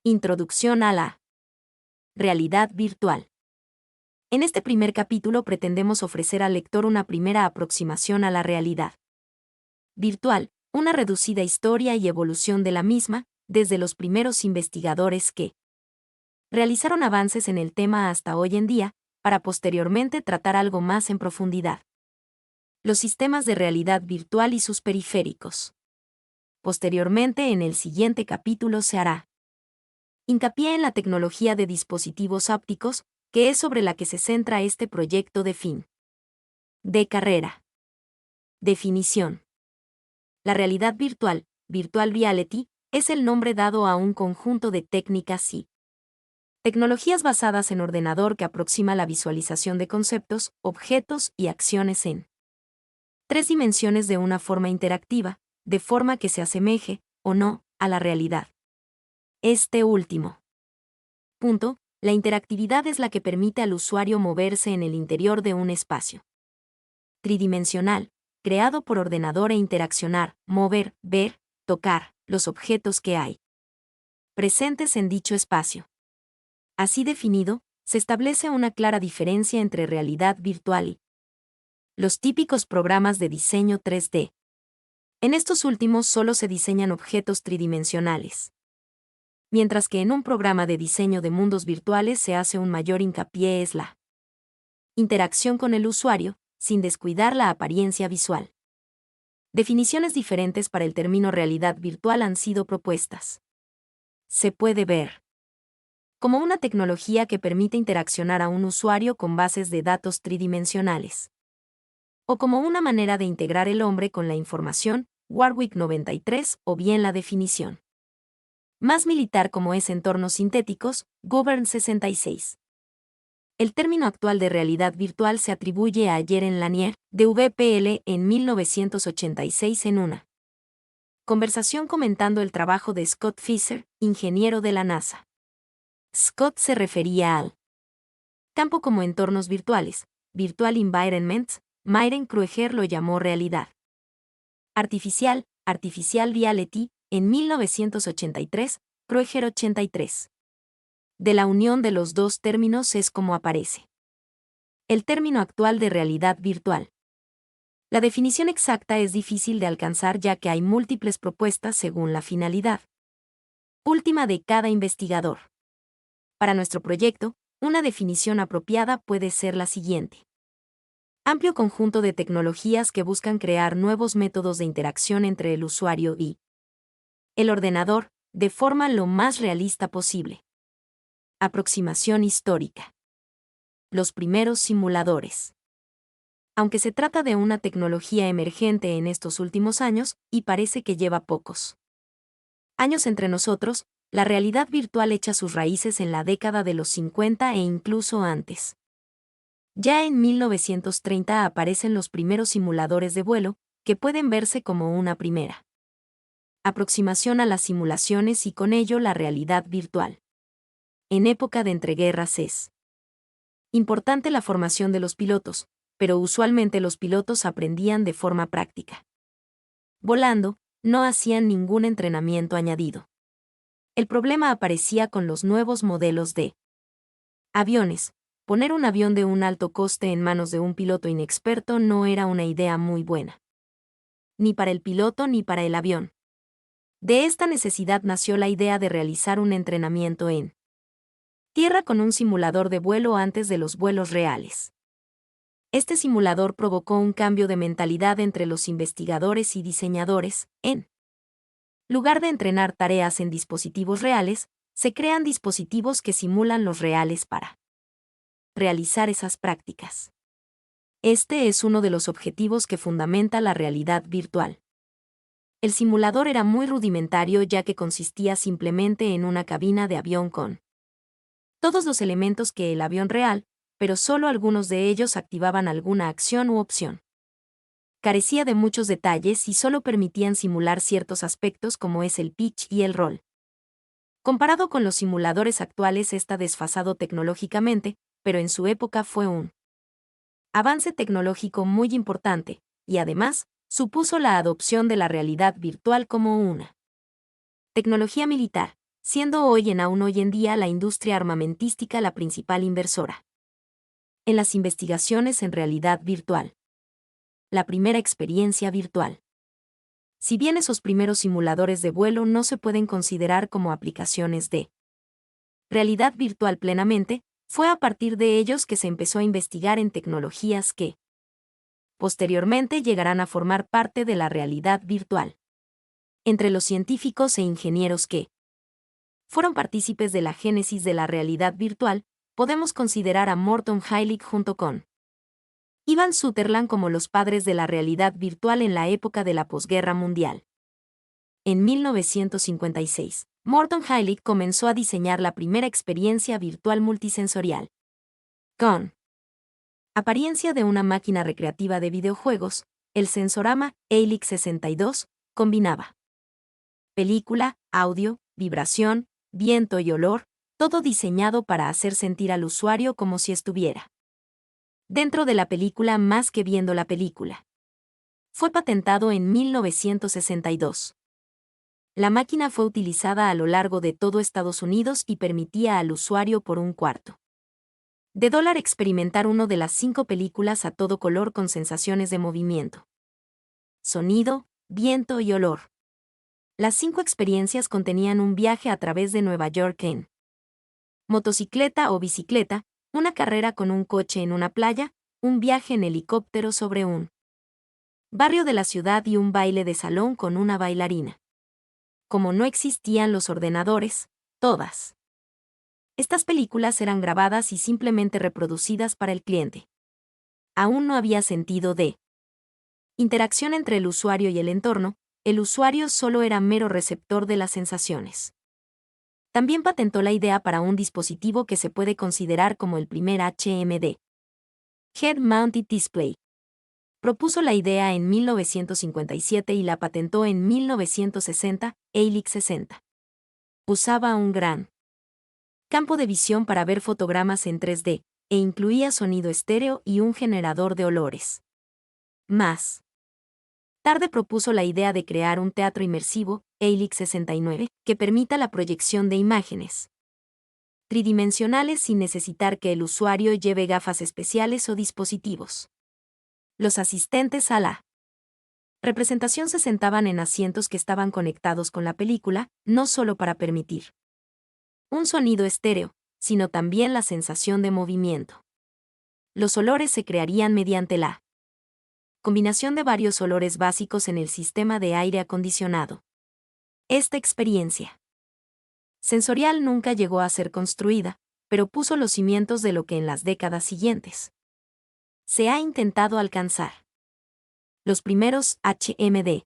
Introducción a la realidad virtual. En este primer capítulo pretendemos ofrecer al lector una primera aproximación a la realidad virtual, una reducida historia y evolución de la misma, desde los primeros investigadores que realizaron avances en el tema hasta hoy en día, para posteriormente tratar algo más en profundidad. Los sistemas de realidad virtual y sus periféricos. Posteriormente, en el siguiente capítulo se hará hincapié en la tecnología de dispositivos ópticos, que es sobre la que se centra este proyecto de fin de carrera. Definición. La realidad virtual, Virtual Reality, es el nombre dado a un conjunto de técnicas y tecnologías basadas en ordenador que aproxima la visualización de conceptos, objetos y acciones en 3 dimensiones de una forma interactiva, de forma que se asemeje, o no, a la realidad. Este último punto, la interactividad es la que permite al usuario moverse en el interior de un espacio tridimensional, creado por ordenador e interaccionar, mover, ver, tocar, los objetos que hay presentes en dicho espacio. Así definido, se establece una clara diferencia entre realidad virtual y los típicos programas de diseño 3D. En estos últimos solo se diseñan objetos tridimensionales, mientras que en un programa de diseño de mundos virtuales se hace un mayor hincapié en la interacción con el usuario, sin descuidar la apariencia visual. Definiciones diferentes para el término realidad virtual han sido propuestas. Se puede ver como una tecnología que permite interaccionar a un usuario con bases de datos tridimensionales, o como una manera de integrar el hombre con la información, Warwick 93, o bien la definición más militar como es entornos sintéticos, Govern 66. El término actual de realidad virtual se atribuye a Jeren Lanier, de VPL, en 1986 en una conversación comentando el trabajo de Scott Fisher, ingeniero de la NASA. Scott se refería al campo como entornos virtuales, Virtual Environments. Myren Krueger lo llamó realidad artificial, Artificial Reality, en 1983, Krueger 83. De la unión de los dos términos es como aparece el término actual de realidad virtual. La definición exacta es difícil de alcanzar ya que hay múltiples propuestas según la finalidad última de cada investigador. Para nuestro proyecto, una definición apropiada puede ser la siguiente: amplio conjunto de tecnologías que buscan crear nuevos métodos de interacción entre el usuario y el ordenador, de forma lo más realista posible. Aproximación histórica. Los primeros simuladores. Aunque se trata de una tecnología emergente en estos últimos años, y parece que lleva pocos años entre nosotros, la realidad virtual echa sus raíces en la década de los 50 e incluso antes. Ya en 1930 aparecen los primeros simuladores de vuelo, que pueden verse como una primera aproximación a las simulaciones y con ello la realidad virtual. En época de entreguerras es importante la formación de los pilotos, pero usualmente los pilotos aprendían de forma práctica. Volando, no hacían ningún entrenamiento añadido. El problema aparecía con los nuevos modelos de aviones. Poner un avión de un alto coste en manos de un piloto inexperto no era una idea muy buena. Ni para el piloto ni para el avión. De esta necesidad nació la idea de realizar un entrenamiento en tierra con un simulador de vuelo antes de los vuelos reales. Este simulador provocó un cambio de mentalidad entre los investigadores y diseñadores. En lugar de entrenar tareas en dispositivos reales, se crean dispositivos que simulan los reales para realizar esas prácticas. Este es uno de los objetivos que fundamenta la realidad virtual. El simulador era muy rudimentario ya que consistía simplemente en una cabina de avión con todos los elementos que el avión real, pero solo algunos de ellos activaban alguna acción u opción. Carecía de muchos detalles y solo permitían simular ciertos aspectos como es el pitch y el roll. Comparado con los simuladores actuales está desfasado tecnológicamente, pero en su época fue un avance tecnológico muy importante, y además, supuso la adopción de la realidad virtual como una tecnología militar. siendo aún hoy en día la industria armamentística la principal inversora. En las investigaciones en realidad virtual. La primera experiencia virtual. Si bien esos primeros simuladores de vuelo no se pueden considerar como aplicaciones de realidad virtual plenamente, fue a partir de ellos que se empezó a investigar en tecnologías que, posteriormente, llegarán a formar parte de la realidad virtual. Entre los científicos e ingenieros que fueron partícipes de la génesis de la realidad virtual, podemos considerar a Morton Heilig junto con Ivan Sutherland como los padres de la realidad virtual en la época de la posguerra mundial. En 1956, Morton Heilig comenzó a diseñar la primera experiencia virtual multisensorial. Con apariencia de una máquina recreativa de videojuegos, el sensorama Helix 62 combinaba película, audio, vibración, viento y olor, todo diseñado para hacer sentir al usuario como si estuviera dentro de la película más que viendo la película. Fue patentado en 1962. La máquina fue utilizada a lo largo de todo Estados Unidos y permitía al usuario por $1 experimentar una de las 5 películas a todo color con sensaciones de movimiento, sonido, viento y olor. Las 5 experiencias contenían un viaje a través de Nueva York en motocicleta o bicicleta, una carrera con un coche en una playa, un viaje en helicóptero sobre un barrio de la ciudad y un baile de salón con una bailarina. Como no existían los ordenadores, todas estas películas eran grabadas y simplemente reproducidas para el cliente. Aún no había sentido de interacción entre el usuario y el entorno, el usuario solo era mero receptor de las sensaciones. También patentó la idea para un dispositivo que se puede considerar como el primer HMD, Head Mounted Display. Propuso la idea en 1957 y la patentó en 1960, Helix 60. Usaba un gran campo de visión para ver fotogramas en 3D, e incluía sonido estéreo y un generador de olores. Más tarde propuso la idea de crear un teatro inmersivo, Helix 69, que permita la proyección de imágenes tridimensionales sin necesitar que el usuario lleve gafas especiales o dispositivos. Los asistentes a la representación se sentaban en asientos que estaban conectados con la película, no solo para permitir un sonido estéreo, sino también la sensación de movimiento. Los olores se crearían mediante la combinación de varios olores básicos en el sistema de aire acondicionado. Esta experiencia sensorial nunca llegó a ser construida, pero puso los cimientos de lo que en las décadas siguientes se ha intentado alcanzar. Los primeros HMD.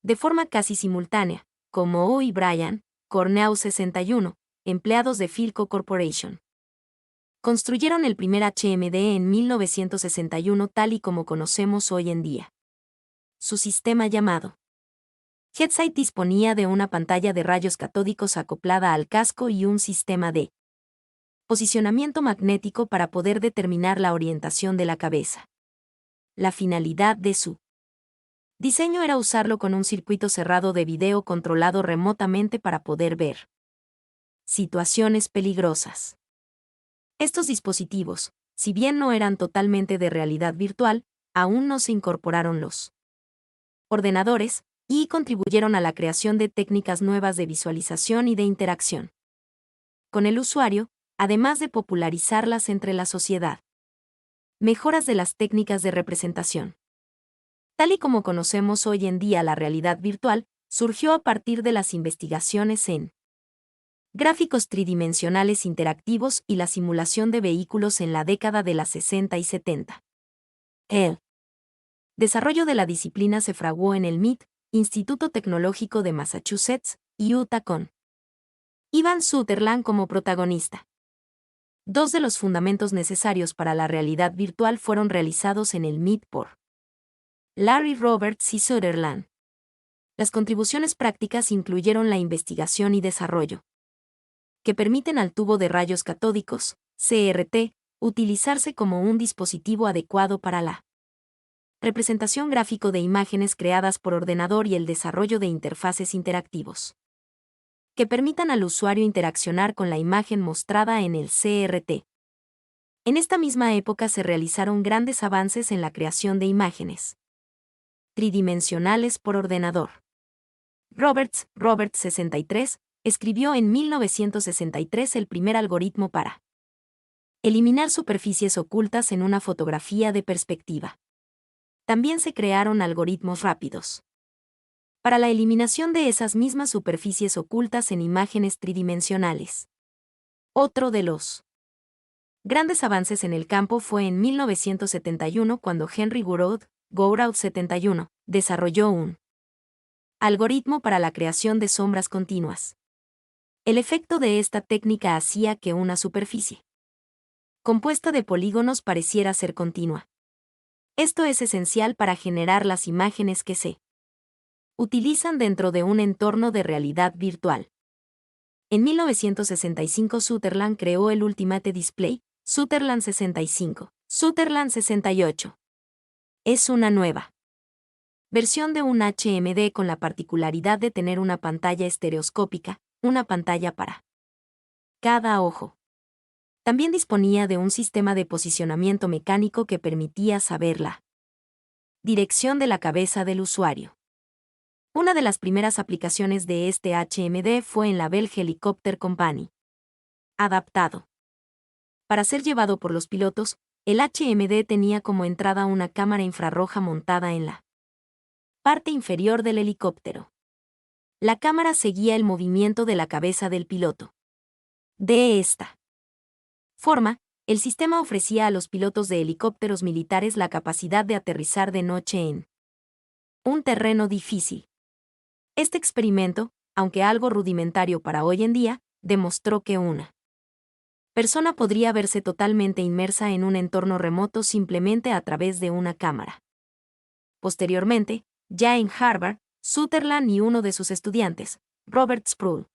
De forma casi simultánea, como O y Brian, Cornell 61, empleados de Philco Corporation. Construyeron el primer HMD en 1961 tal y como conocemos hoy en día. Su sistema llamado Headsight disponía de una pantalla de rayos catódicos acoplada al casco y un sistema de posicionamiento magnético para poder determinar la orientación de la cabeza. La finalidad de su diseño era usarlo con un circuito cerrado de video controlado remotamente para poder ver situaciones peligrosas. Estos dispositivos, si bien no eran totalmente de realidad virtual, aún no se incorporaron los ordenadores, y contribuyeron a la creación de técnicas nuevas de visualización y de interacción con el usuario, además de popularizarlas entre la sociedad. Mejoras de las técnicas de representación. Tal y como conocemos hoy en día la realidad virtual, surgió a partir de las investigaciones en gráficos tridimensionales interactivos y la simulación de vehículos en la década de las 60 y 70. El desarrollo de la disciplina se fraguó en el MIT, Instituto Tecnológico de Massachusetts, Utah con Ivan Sutherland como protagonista. 2 de los fundamentos necesarios para la realidad virtual fueron realizados en el MIT por Larry Roberts y Sutherland. Las contribuciones prácticas incluyeron la investigación y desarrollo que permiten al tubo de rayos catódicos, CRT, utilizarse como un dispositivo adecuado para la representación gráfico de imágenes creadas por ordenador y el desarrollo de interfaces interactivos que permitan al usuario interaccionar con la imagen mostrada en el CRT. En esta misma época se realizaron grandes avances en la creación de imágenes tridimensionales por ordenador. Roberts 63, escribió en 1963 el primer algoritmo para eliminar superficies ocultas en una fotografía de perspectiva. También se crearon algoritmos rápidos para la eliminación de esas mismas superficies ocultas en imágenes tridimensionales. Otro de los grandes avances en el campo fue en 1971 cuando Henry Gouraud 71, desarrolló un algoritmo para la creación de sombras continuas. El efecto de esta técnica hacía que una superficie compuesta de polígonos pareciera ser continua. Esto es esencial para generar las imágenes que se utilizan dentro de un entorno de realidad virtual. En 1965 Sutherland creó el Ultimate Display, Sutherland 65, Sutherland 68. Es una nueva versión de un HMD con la particularidad de tener una pantalla estereoscópica, una pantalla para cada ojo. También disponía de un sistema de posicionamiento mecánico que permitía saber la dirección de la cabeza del usuario. Una de las primeras aplicaciones de este HMD fue en la Bell Helicopter Company. Adaptado para ser llevado por los pilotos, el HMD tenía como entrada una cámara infrarroja montada en la parte inferior del helicóptero. La cámara seguía el movimiento de la cabeza del piloto. De esta forma, el sistema ofrecía a los pilotos de helicópteros militares la capacidad de aterrizar de noche en un terreno difícil. Este experimento, aunque algo rudimentario para hoy en día, demostró que una persona podría verse totalmente inmersa en un entorno remoto simplemente a través de una cámara. Posteriormente, ya en Harvard, Sutherland y uno de sus estudiantes, Robert Sproul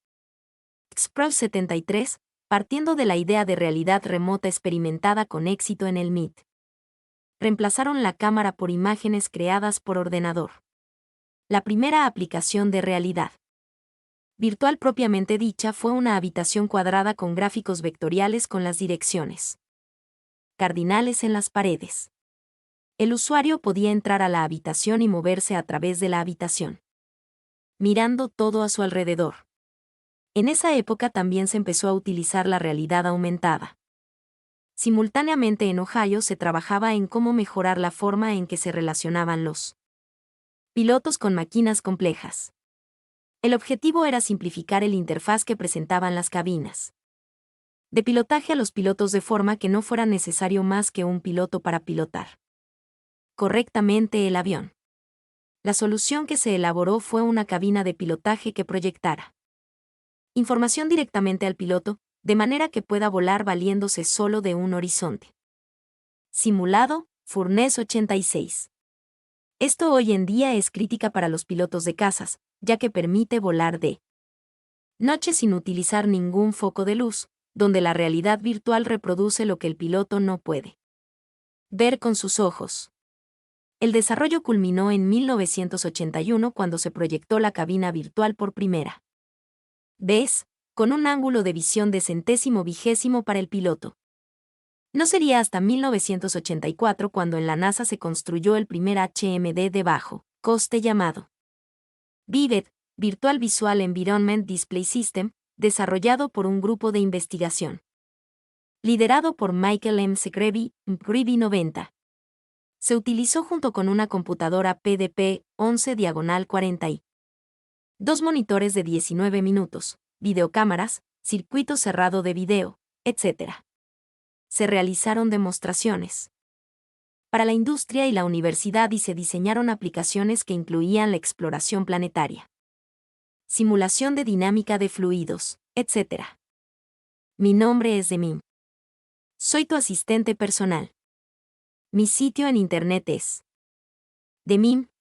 73, partiendo de la idea de realidad remota experimentada con éxito en el MIT, reemplazaron la cámara por imágenes creadas por ordenador. La primera aplicación de realidad virtual propiamente dicha fue una habitación cuadrada con gráficos vectoriales con las direcciones cardinales en las paredes. El usuario podía entrar a la habitación y moverse a través de la habitación, mirando todo a su alrededor. En esa época también se empezó a utilizar la realidad aumentada. Simultáneamente en Ohio se trabajaba en cómo mejorar la forma en que se relacionaban los pilotos con máquinas complejas. El objetivo era simplificar el interfaz que presentaban las cabinas de pilotaje a los pilotos de forma que no fuera necesario más que un piloto para pilotar correctamente el avión. La solución que se elaboró fue una cabina de pilotaje que proyectara información directamente al piloto, de manera que pueda volar valiéndose solo de un horizonte. Simulado, Furnace 86. Esto hoy en día es crítica para los pilotos de cazas, ya que permite volar de noche sin utilizar ningún foco de luz, donde la realidad virtual reproduce lo que el piloto no puede ver con sus ojos. El desarrollo culminó en 1981 cuando se proyectó la cabina virtual por primera vez, con un ángulo de visión de centésimo vigésimo para el piloto. No sería hasta 1984 cuando en la NASA se construyó el primer HMD de bajo coste llamado VIVED, Virtual Visual Environment Display System, desarrollado por un grupo de investigación liderado por Michael M. Segrevi, MCREVI 90. Se utilizó junto con una computadora PDP-11/40 y dos monitores de 19 minutos, videocámaras, circuito cerrado de video, etc. Se realizaron demostraciones para la industria y la universidad y se diseñaron aplicaciones que incluían la exploración planetaria, simulación de dinámica de fluidos, etc. Mi nombre es Demim. Soy tu asistente personal. Mi sitio en internet es demim.es.tl.